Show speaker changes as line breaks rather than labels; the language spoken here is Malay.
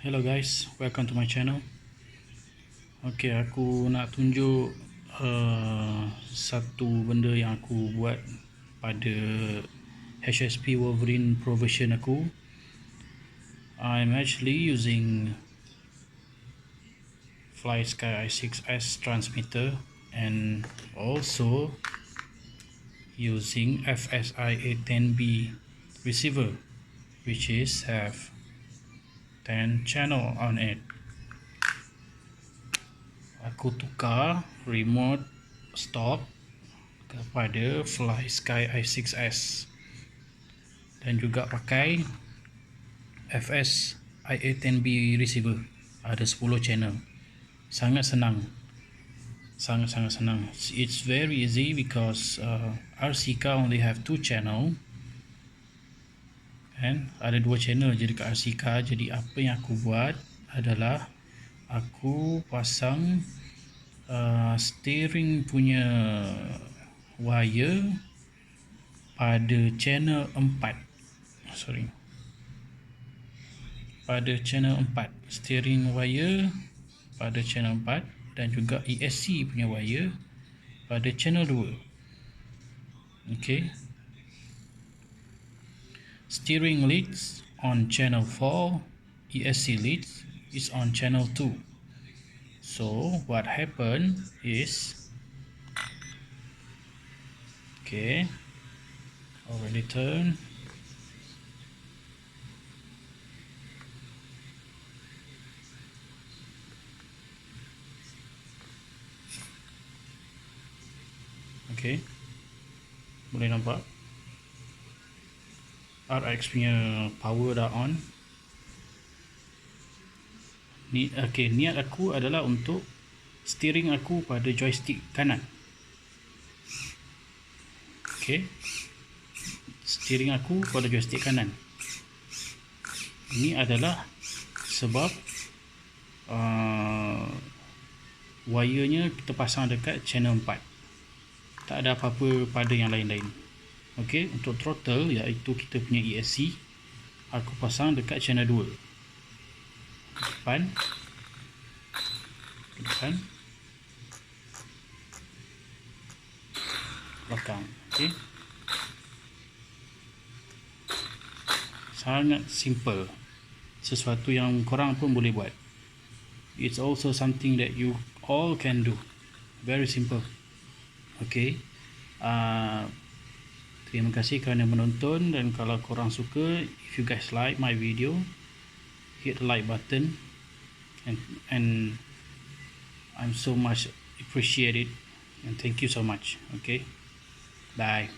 Hello guys, welcome to my channel. Okay, aku nak tunjuk satu benda yang aku buat pada HSP Wolverine Pro version aku. I'm actually using FlySky i6s transmitter and also using FS-ia10b receiver, which is have 10 channel on it. Aku tukar remote stop kepada FlySky i6s dan juga pakai FS-ia10b receiver. Ada 10 channel. Sangat senang. Sangat senang. It's very easy because RCK only have 2 channel and ada 2 channel je dekat RCK. Jadi apa yang aku buat adalah aku pasang steering punya wire pada channel 4. Pada channel 4, steering wire pada channel 4 dan juga ESC punya wire pada channel 2. Okay, steering leads on channel 4, ESC leads is on channel 2. So what happened is, okay, already turn. Okay, boleh nampak RX punya power dah on. Okay, niat aku adalah untuk steering aku pada joystick kanan. Okay, steering aku pada joystick kanan. Ini adalah sebab wire-nya kita pasang dekat channel 4. Tak ada apa-apa pada yang lain-lain. Okay, untuk throttle iaitu kita punya ESC, aku pasang dekat channel 2. Depan, belakang. Okay, sangat simple, sesuatu yang korang pun boleh buat. It's also something that you all can do, very simple. Okay, terima kasih kerana menonton, dan kalau korang suka, if you guys like my video, hit the like button and I'm so much appreciate it, and thank you so much. Okay, bye.